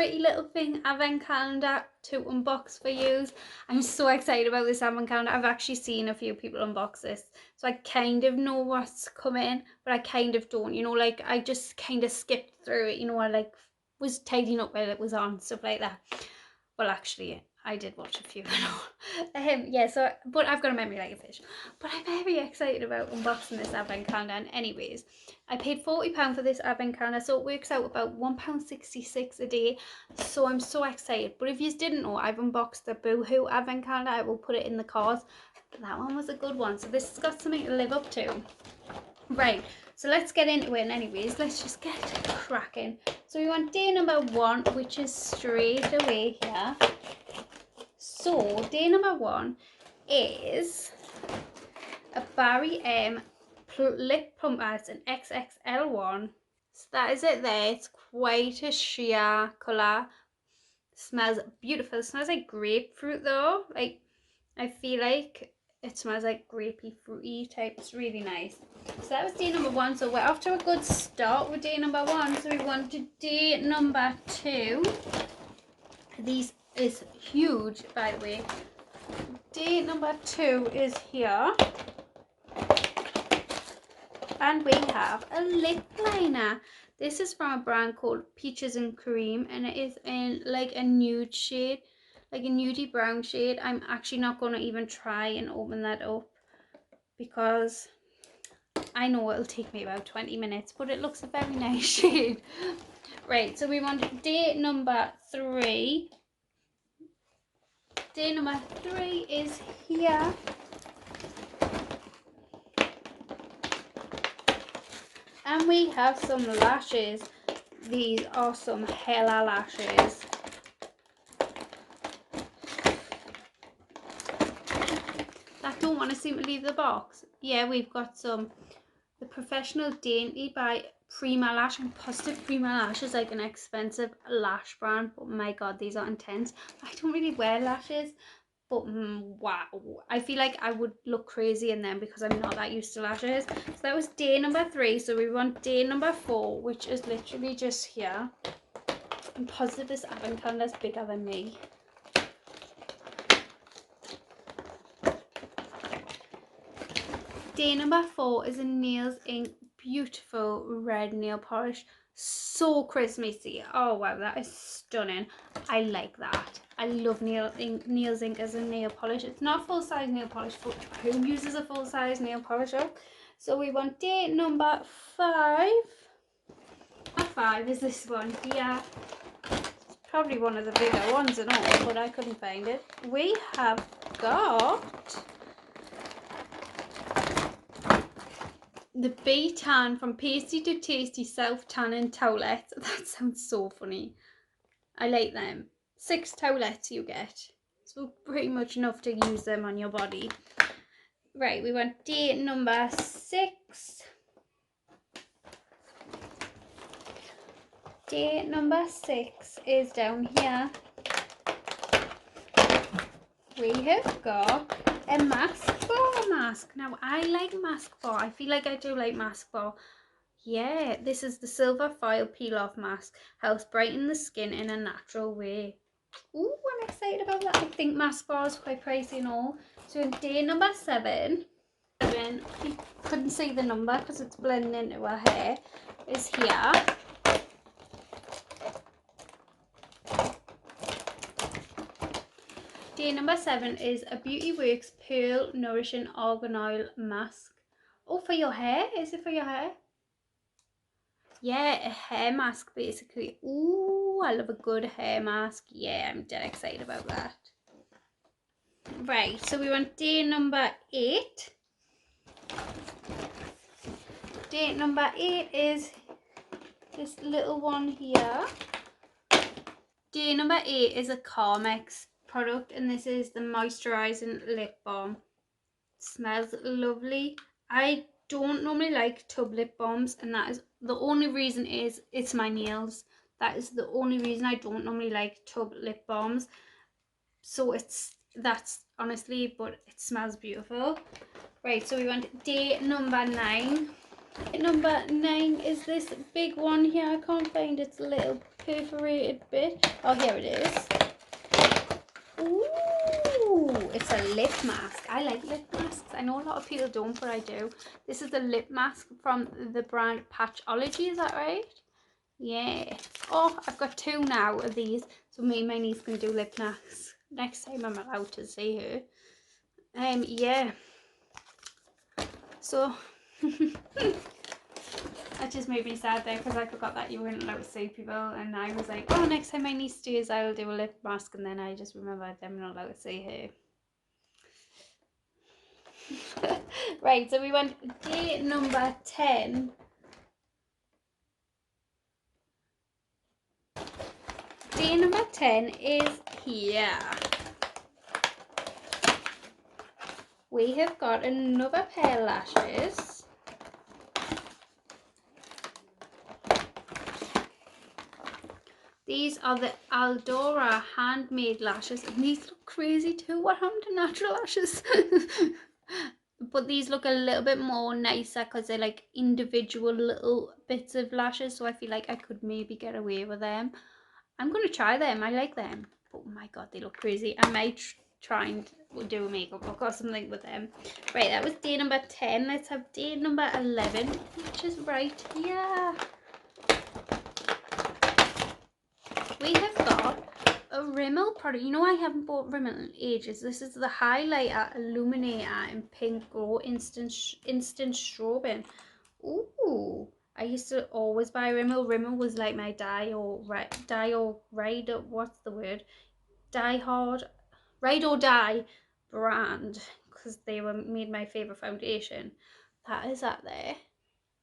pretty little thing advent calendar to unbox for you. I'm so excited about this advent calendar. I've actually seen a few people unbox this, so I kind of know what's coming, but I kind of don't, you know, like I just kind of skipped through it, you know, I like was tidying up while it was on, stuff like that. Well, actually, I did watch a few and all. Yeah, so, but I've got a memory like a fish. But I'm very excited about unboxing this advent calendar. And anyways, I paid £40 for this advent calendar, so it works out about £1.66 a day. So I'm so excited. But if you didn't know, I've unboxed the Boohoo advent calendar. I will put it in the cards. But that one was a good one. So this has got something to live up to. Right, so let's get into it. And anyways, let's just get cracking. So we want day number 1, which is straight away here. So day number 1 is a Barry M Lip Plum. It's an XXL one. So that is it there. It's quite a sheer colour. Smells beautiful. It smells like grapefruit though. Like, I feel like it smells like grapey, fruity type. It's really nice. So that was day number 1. So we're off to a good start with day number 1. So we want to day number 2. These is huge, by the way. Day number 2 is here. And we have a lip liner. This is from a brand called Peaches and Cream, and it is in like a nude shade, like a nudie brown shade. I'm actually not going to even try and open that up because I know it'll take me about 20 minutes, but it looks a very nice shade. Right, so we want day number 3. Day number 3 is here. And we have some lashes. These are some hella lashes. That don't want to seem to leave the box. Yeah, we've got some the Professional Dainty by Prima Lash, and Positive Prima Lash is like an expensive lash brand, but my god, these are intense. I don't really wear lashes, but wow, I feel like I would look crazy in them because I'm not that used to lashes. So that was day number 3. So we want day number 4, which is literally just here. I'm positive this advent calendar is bigger than me. Day number 4 is a Nails Ink beautiful red nail polish. So Christmassy. Oh wow, that is stunning. I like that. I love Nails Ink as a nail polish. It's not full size nail polish, but who uses a full size nail polisher? So we want day number 5. Number 5 is this one here. It's probably one of the bigger ones and all, but I couldn't find it. We have got the Bee Tan from Pasty to Tasty Self Tanning Towelettes. That sounds so funny. I like them. 6 towelettes you get. So pretty much enough to use them on your body. Right, we want day number 6. Day number 6 is down here. We have got a mask bar mask. Now I like mask bar. I feel like I do like mask bar. Yeah, this is the silver foil peel off mask. Helps brighten the skin in a natural way. Ooh, I'm excited about that. I think mask bar is quite pricey and all. So in day number 7, you couldn't see the number because it's blending into her hair, is here. Day number 7 is a Beauty Works Pearl Nourishing Argan Oil Mask. Oh, for your hair? Is it for your hair? Yeah, a hair mask basically. Ooh, I love a good hair mask. Yeah, I'm dead excited about that. Right, so we want day number 8. Day number 8 is this little one here. Day number 8 is a Carmex product, and this is the moisturising lip balm. It smells lovely. I don't normally like tub lip balms, and that is the only reason is it's my nails. That is the only reason I don't normally like tub lip balms. So that's honestly, but it smells beautiful. Right, so we want day number 9. Number 9 is this big one here. I can't find its little perforated bit. Oh, here it is. Ooh, it's a lip mask. I like lip masks. I know a lot of people don't, but I do. This is the lip mask from the brand Patchology, is that right? Yeah. Oh, I've got 2 now of these, so me and my niece can do lip masks next time I'm allowed to see her. Yeah. So that just made me sad there because I forgot that you weren't allowed to see people, and I was like, oh, next time my niece does, I'll do a lip mask, and then I just remembered I'm not allowed to see her. Right, so we went day number 10. Day number 10 is here. We have got another pair of lashes. These are the Aldora handmade lashes, and these look crazy too. What happened to natural lashes? But these look a little bit more nicer because they're like individual little bits of lashes, so I feel like I could maybe get away with them. I'm going to try them. I like them. But oh my god, they look crazy. I might try and do a makeup look or something with them. Right, that was day number 10. Let's have day number 11, which is right here. We have got a Rimmel product. You know, I haven't bought Rimmel in ages. This is the highlighter illuminator in pink glow instant strobing. Ooh, I used to always buy Rimmel. Rimmel was like my die or ride, what's the word? Die hard, ride or die brand, because they made my favorite foundation. That is that there.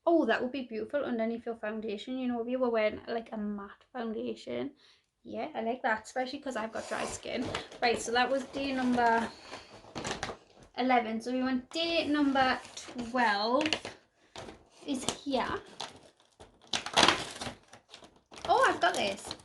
Oh, that would be beautiful underneath your foundation, you know, if you were wearing like a matte foundation. Yeah, I like that, especially because I've got dry skin. Right, so that was day number 11. So we went day number 12 is here. Oh, I've got this.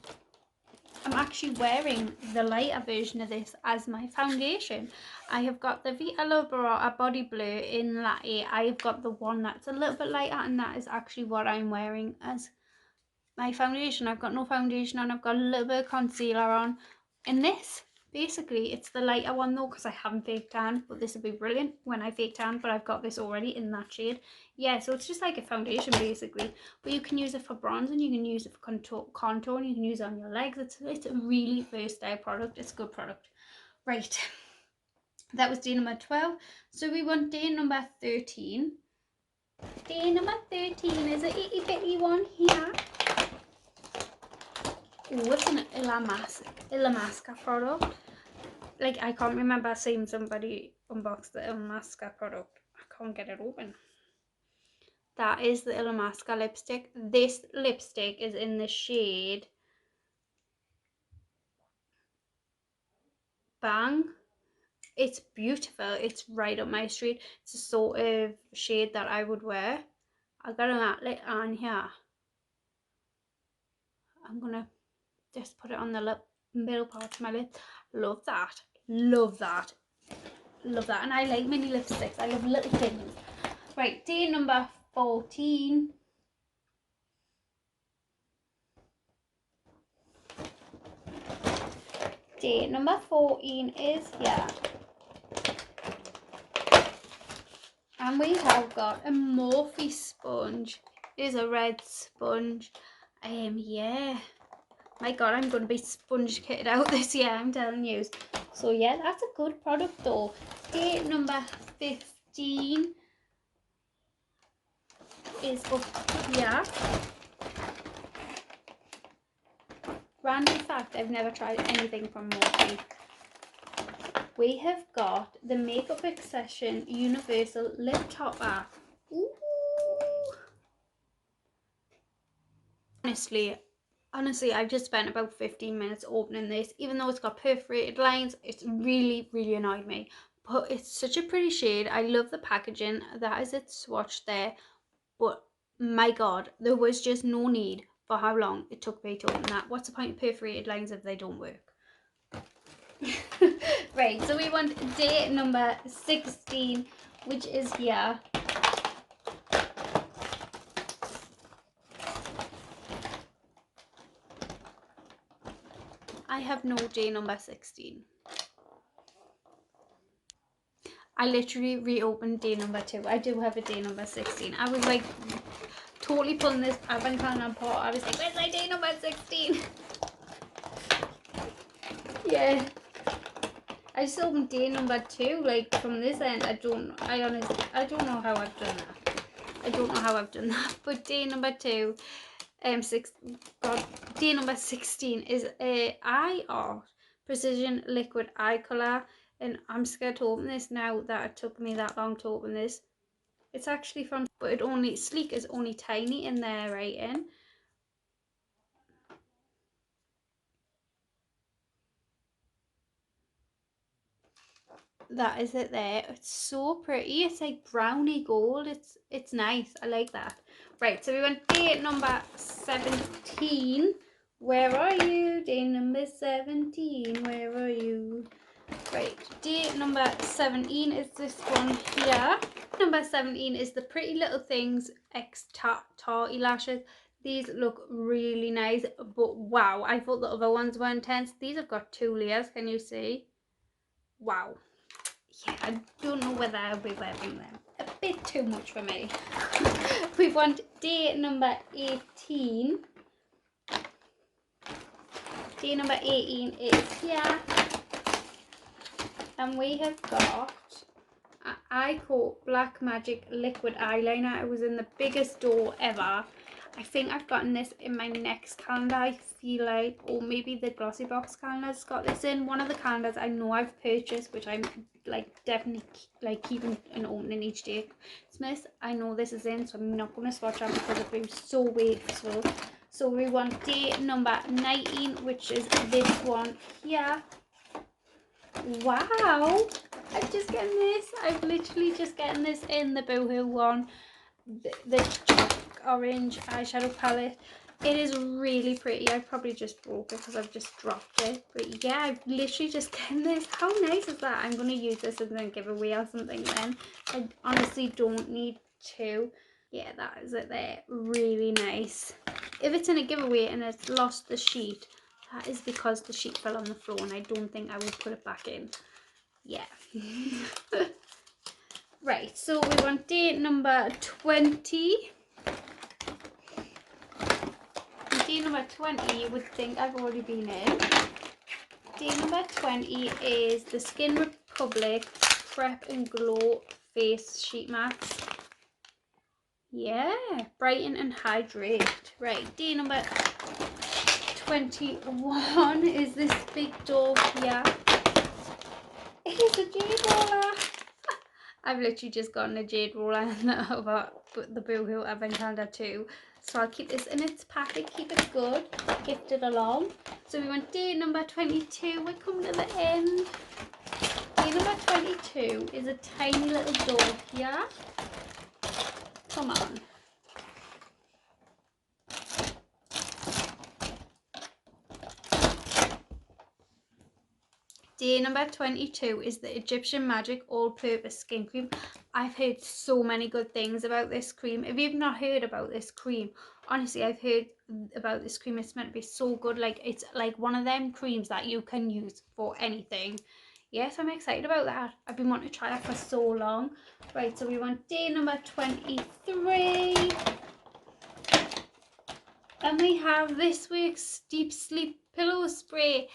I'm actually wearing the lighter version of this as my foundation. I have got the Vita La Bra Body Blur in Latte. I have got the one that's a little bit lighter, and that is actually what I'm wearing as my foundation. I've got no foundation on. I've got a little bit of concealer on. In this, basically, it's the lighter one though, because I haven't fake tanned, but this will be brilliant when I fake tan, but I've got this already in that shade. Yeah, so it's just like a foundation basically, but you can use it for bronzing, you can use it for contouring, you can use it on your legs. It's a really versatile product. It's a good product. Right, that was day number 12. So we want day number 13. Day number 13 is a itty bitty one here. Oh, it's an Illamasqua product. Like, I can't remember seeing somebody unbox the Illamasqua product. I can't get it open. That is the Illamasqua lipstick. This lipstick is in the shade Bang. It's beautiful. It's right up my street. It's a sort of shade that I would wear. I got an outlet on here. I'm gonna just put it on the middle part of my lip. Love that. Love that. Love that. And I like mini lipsticks. I love little things. Right, day number 14. Day number 14 is here. And we have got a Morphe sponge. It is a red sponge. Yeah. My god, I'm going to be sponge kitted out this year, I'm telling you. So yeah, that's a good product though. Day number 15 is up here. Random fact, I've never tried anything from Morphe. We have got the Makeup Obsession Universal Lip Topper. Ooh. Honestly, I've just spent about 15 minutes opening this. Even though it's got perforated lines, it's really annoyed me. But it's such a pretty shade. I love the packaging. That is its swatch there. But my god, there was just no need for how long it took me to open that. What's the point of perforated lines if they don't work? Right, so we want day number 16, which is here. I have no day number 16. I literally reopened day number 2. I do have a day number 16. I was like totally pulling this advent calendar apart. I was like, where's my day number 16? Yeah. I just opened day number 2, like from this end. I don't know how I've done that. I don't know how I've done that. But day number 2, day number 16 is a eye art precision liquid eye color, and I'm scared to open this now that it took me that long to open this. It's actually from, but it only sleek is only tiny in their writing. That is it there. It's so pretty. It's like browny gold. It's nice. I like that. Right, so we went day number 17. Where are you? Day number 17. Where are you? Right, day number 17 is this one here. Number 17 is the Pretty Little Things X Tarty Lashes. These look really nice, but wow, I thought the other ones were intense. These have got 2 layers, can you see? Wow. Yeah, I don't know whether I'll be wearing them. A bit too much for me. We want day number 18. Day number 18 is here. And we have got Ico Black Magic Liquid Eyeliner. It was in the biggest door ever. I think I've gotten this in my next calendar, I feel like, or maybe the Glossy Box calendar's got this in. One of the calendars I know I've purchased, which I'm like definitely like keeping and opening each day. Christmas, I know this is in, so I'm not going to swatch out because it was so wasteful. So we want day number 19, which is this one here. Wow, I'm just getting this. I'm literally just getting this in the Boohoo one, the orange eyeshadow palette. It is really pretty. I probably just broke it because I've just dropped it, but yeah, I'm literally just getting this. How nice is that? I'm going to use this as a giveaway or something then. I honestly don't need to. Yeah, that is it there. Really nice. If it's in a giveaway and it's lost the sheet, that is because the sheet fell on the floor and I don't think I would put it back in. Yeah. Right, so we want day number 20. Day number 20 you would think I've already been in. Day number 20 is the Skin Republic Prep and Glow Face Sheet Mats. Yeah, brighten and hydrate. Right, day number 21 is this big doll here. It is a jade roller. I've literally just gotten a jade roller about the Boohoo Advent Calendar too. So I'll keep this in its packet, keep it good, gift it along. So we want day number 22. We're coming to the end. Day number 22 is a tiny little doll here. Come on. Day number 22 is the Egyptian Magic All-Purpose Skin Cream. I've heard so many good things about this cream. If you've not heard about this cream, honestly, I've heard about this cream. It's meant to be so good. Like, it's like one of them creams that you can use for anything. Yes, I'm excited about that. I've been wanting to try that for so long. Right, so we want day number 23. And we have this week's Deep Sleep Pillow Spray.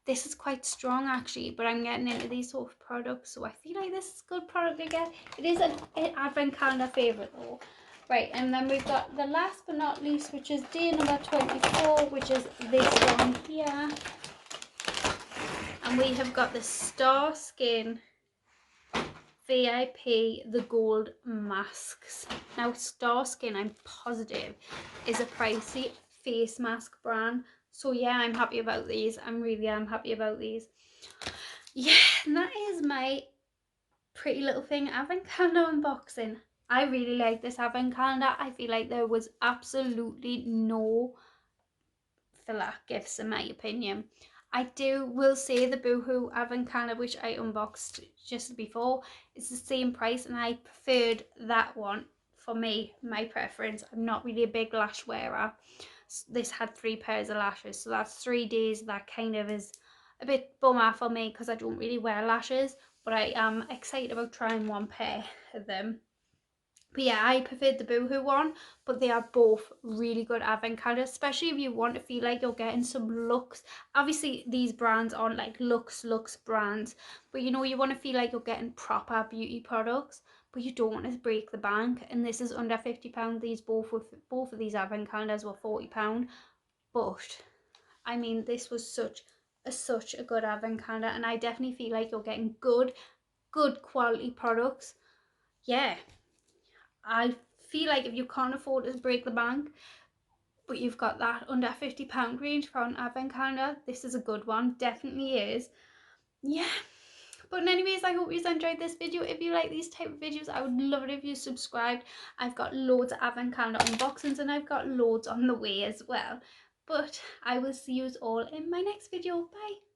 This is quite strong actually, but I'm getting into these sort of products, so I feel like this is a good product to get. It is an advent calendar favourite though. Right, and then we've got the last but not least, which is day number 24, which is this one here. And we have got the Star Skin VIP, the gold masks. Now Star Skin, I'm positive, is a pricey face mask brand. So yeah, I'm happy about these. I really am happy about these. Yeah, and that is my Pretty Little Thing Advent Calendar unboxing. I really like this Advent Calendar. I feel like there was absolutely no filler gifts in my opinion. I will say the Boohoo Advent Calendar, which I unboxed just before, is the same price and I preferred that one. For me, my preference. I'm not really a big lash wearer. this had 3 pairs of lashes, so that's 3 days. That kind of is a bit bummer for me because I don't really wear lashes, but I am excited about trying 1 pair of them. But yeah, I preferred the Boohoo one, but they are both really good advent calendars, especially if you want to feel like you're getting some looks. Obviously, these brands aren't like luxe brands, but you know, you want to feel like you're getting proper beauty products, but you don't want to break the bank. And this is under £50. These both of these advent calendars were £40. But I mean, this was such a good advent calendar, and I definitely feel like you're getting good quality products. Yeah, I feel like if you can't afford to break the bank, but you've got that under £50 range for an advent calendar, this is a good one. Definitely is. Yeah. But anyways, I hope you enjoyed this video. If you like these type of videos, I would love it if you subscribed. I've got loads of advent calendar unboxings and I've got loads on the way as well. But I will see you all in my next video. Bye.